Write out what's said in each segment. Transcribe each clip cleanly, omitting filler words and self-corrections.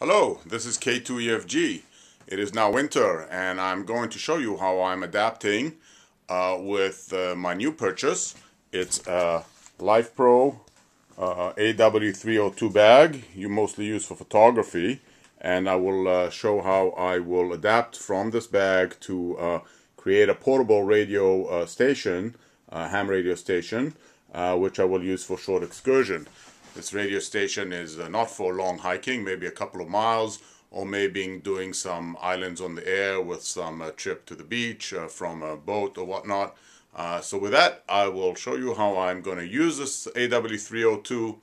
Hello, this is K2EFG. It is now winter and I'm going to show you how I'm adapting with my new purchase. It's a Lowepro AW302 bag you mostly use for photography, and I will show how I will adapt from this bag to create a portable radio station, ham radio station, which I will use for short excursion. This radio station is not for long hiking, maybe a couple of miles, or maybe doing some islands on the air with some trip to the beach from a boat or whatnot. So with that, I will show you how I'm going to use this AW302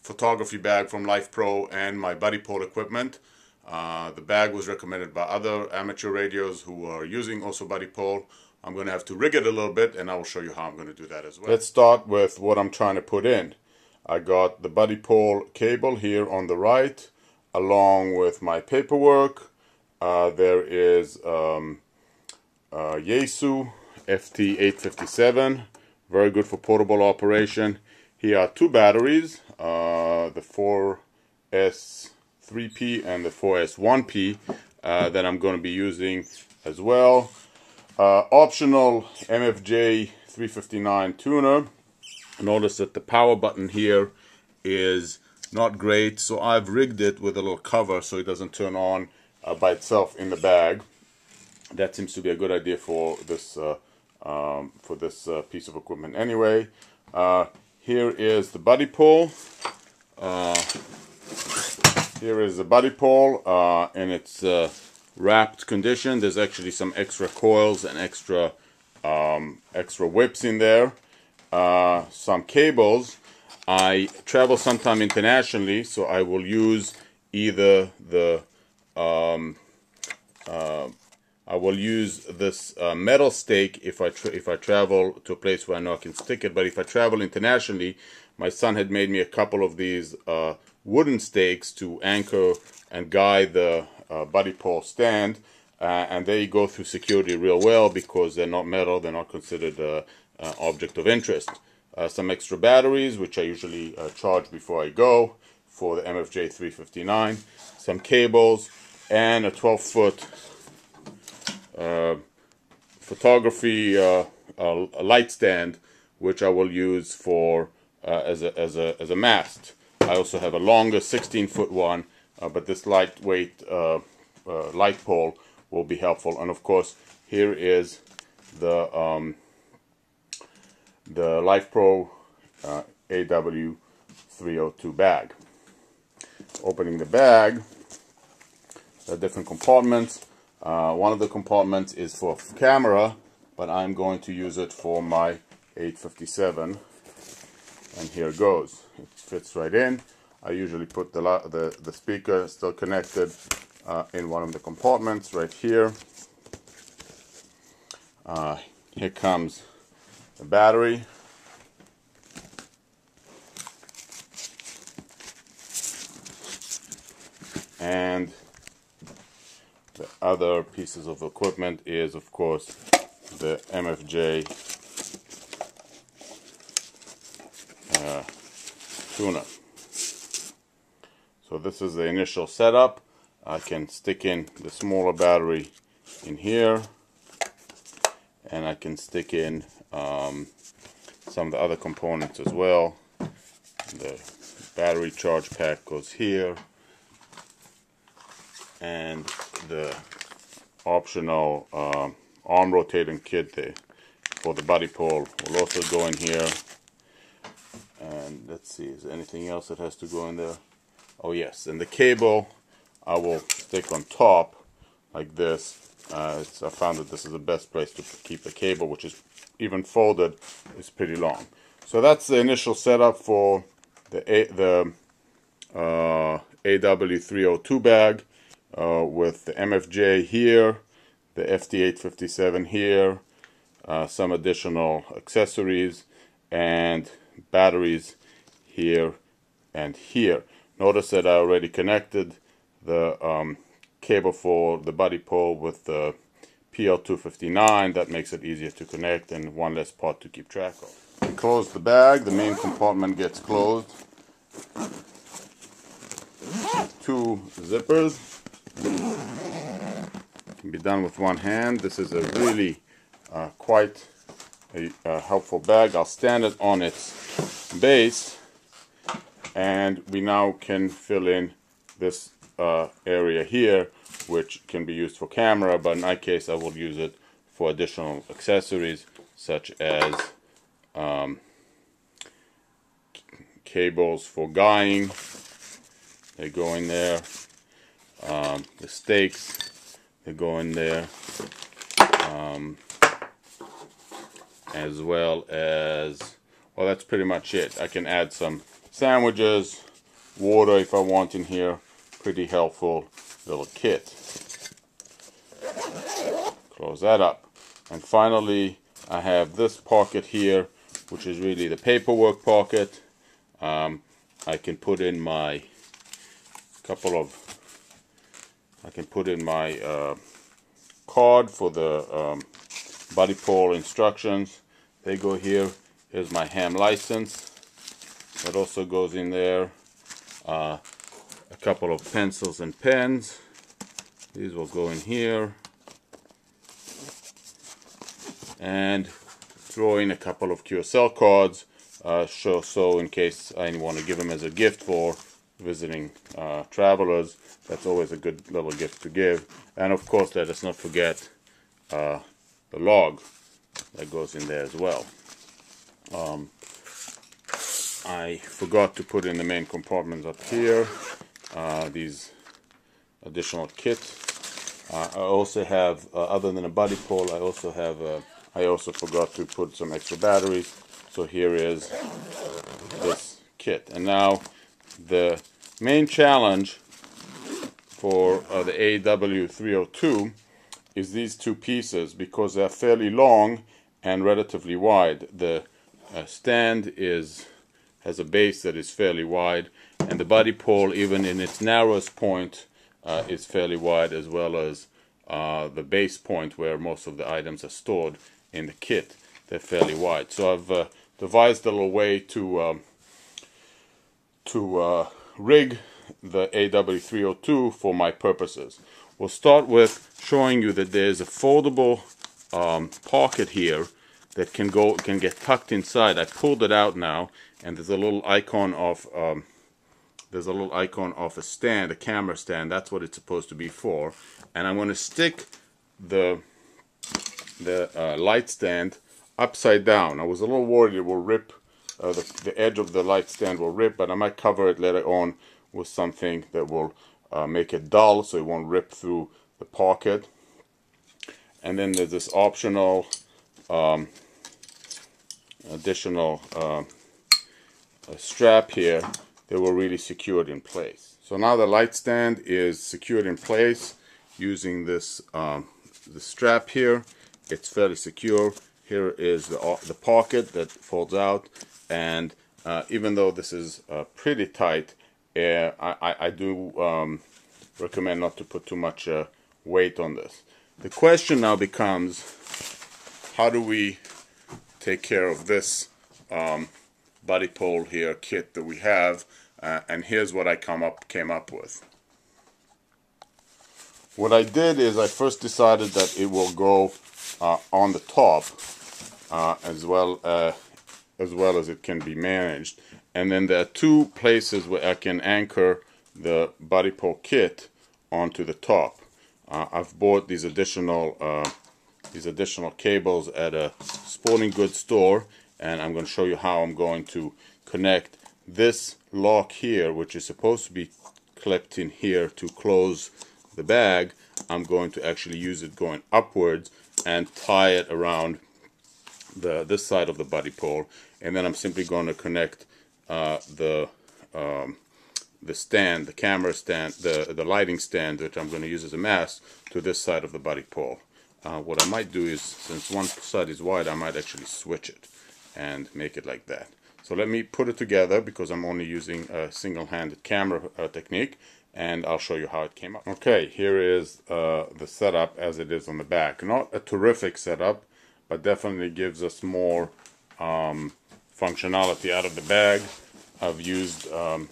photography bag from Lowepro and my Buddipole equipment. The bag was recommended by other amateur radios who are using also Buddipole. I'm going to have to rig it a little bit, and I will show you how I'm going to do that as well. Let's start with what I'm trying to put in. I got the Buddipole cable here on the right, along with my paperwork. There is Yaesu FT857, very good for portable operation. Here are two batteries, the 4S3P and the 4S1P that I'm going to be using as well. Optional MFJ 359 tuner. Notice that the power button here is not great, so I've rigged it with a little cover so it doesn't turn on by itself in the bag. That seems to be a good idea for this piece of equipment. Anyway, here is the Buddipole. Here is the Buddipole in its wrapped condition. There's actually some extra coils and extra whips in there. Some cables. I travel sometime internationally, so I will use either the I will use this metal stake if I travel to a place where I know I can stick it. But if I travel internationally, my son had made me a couple of these wooden stakes to anchor and guide the Buddipole stand, and they go through security real well because they're not metal, they're not considered object of interest. Some extra batteries, which I usually charge before I go for the MFJ 359. Some cables and a 12-foot photography light stand, which I will use for as a mast. I also have a longer 16-foot one, but this lightweight light pole will be helpful. And of course, here is the Lowepro AW302 bag. Opening the bag, there are different compartments. One of the compartments is for camera, but I'm going to use it for my 857, and here it goes. It fits right in. I usually put the speaker still connected in one of the compartments right here. Here comes the battery. And the other pieces of equipment is, of course, the MFJ tuner. So this is the initial setup. I can stick in the smaller battery in here, and I can stick in some of the other components as well. The battery charge pack goes here, and the optional arm rotating kit for the Buddipole will also go in here. And let's see, is there anything else that has to go in there? Oh yes, and the cable I will stick on top like this. I found that this is the best place to keep the cable, which is even folded, is pretty long. So that's the initial setup for the AW302 bag. With the MFJ here, the FT857 here, some additional accessories, and batteries here and here. Notice that I already connected the cable for the Buddipole with the PL259. That makes it easier to connect and one less part to keep track of. We close the bag, the main compartment gets closed. zippers. Can be done with one hand. This is a really quite a helpful bag. I'll stand it on its base, and we now can fill in this area here, which can be used for camera, but in my case I will use it for additional accessories such as cables for guying. They go in there. The stakes, they go in there, as well as, well, that's pretty much it. I can add some sandwiches, water if I want in here. Pretty helpful little kit. Close that up. And finally, I have this pocket here, which is really the paperwork pocket. I can put in my card for the Buddipole instructions. They go here. Here's my ham license. That also goes in there. A couple of pencils and pens. These will go in here. And throw in a couple of QSL cards. So in case I want to give them as a gift for visiting travelers, that's always a good little gift to give. And of course, let us not forget the log that goes in there as well. I forgot to put in the main compartments up here, these additional kits. I also have, other than a Buddipole, I also forgot to put some extra batteries. So here is this kit. And now the main challenge for the AW302 is these two pieces, because they're fairly long and relatively wide. The stand has a base that is fairly wide, and the Buddipole, even in its narrowest point, is fairly wide, as well as the base point where most of the items are stored in the kit. They're fairly wide. So I've devised a little way to rig the AW302 for my purposes. We'll start with showing you that there's a foldable pocket here that can get tucked inside. I pulled it out now, and there's a little icon of a stand, a camera stand. That's what it's supposed to be for. And I'm going to stick the light stand upside down. I was a little worried it will rip, the edge of the light stand will rip, but I might cover it later on with something that will make it dull so it won't rip through the pocket. And then there's this optional additional strap here that will really secure it in place. So now the light stand is secured in place using this the strap here. It's fairly secure. Here is the pocket that folds out, and even though this is pretty tight, I do recommend not to put too much weight on this. The question now becomes, how do we take care of this Buddipole here kit that we have? And here's what I came up with. What I did is I first decided that it will go on the top, as well as it can be managed. And then there are two places where I can anchor the Buddipole kit onto the top. I've bought these additional cables at a sporting goods store, and I'm going to show you how I'm going to connect this lock here, which is supposed to be clipped in here to close the bag. I'm going to actually use it going upwards and tie it around this side of the Buddipole, and then I'm simply going to connect the stand, the camera stand, the lighting stand, which I'm going to use as a mast, to this side of the Buddipole. What I might do is, since one side is wide, I might actually switch it and make it like that. So let me put it together, because I'm only using a single-handed camera technique, and I'll show you how it came up. Okay, here is the setup as it is on the back. Not a terrific setup, but definitely gives us more functionality out of the bag. I've used an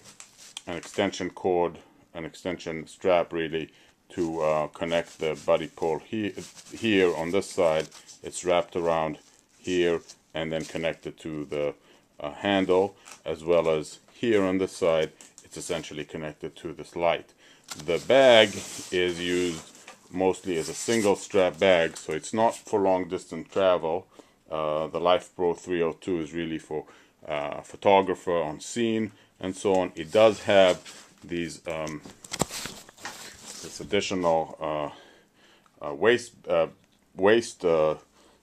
extension cord an extension strap really to connect the Buddipole here on this side. It's wrapped around here and then connected to the handle, as well as here on this side it's essentially connected to this light. The bag is used mostly as a single strap bag, so it's not for long distance travel. The Lowepro 302 is really for photographer on scene and so on. It does have these this additional waist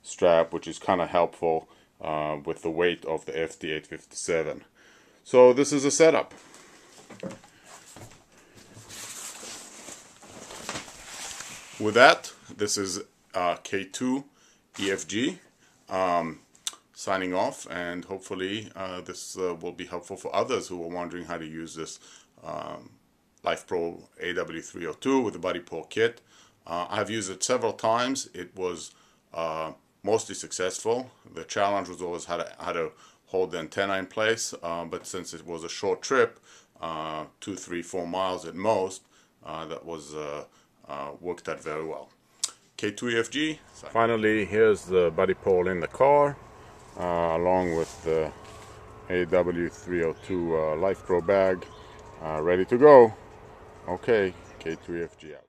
strap, which is kind of helpful with the weight of the FT857. So this is a setup. With that, this is K2 EFG signing off, and hopefully this will be helpful for others who are wondering how to use this Lowepro AW302 with the Buddipole kit. I've used it several times. It was mostly successful. The challenge was always how to hold the antenna in place, but since it was a short trip, 2, 3, 4 miles at most, that was worked out very well. K2EFG. Finally, here's the Buddipole in the car, along with the AW302 Lowepro bag, ready to go. Okay, K2EFG out.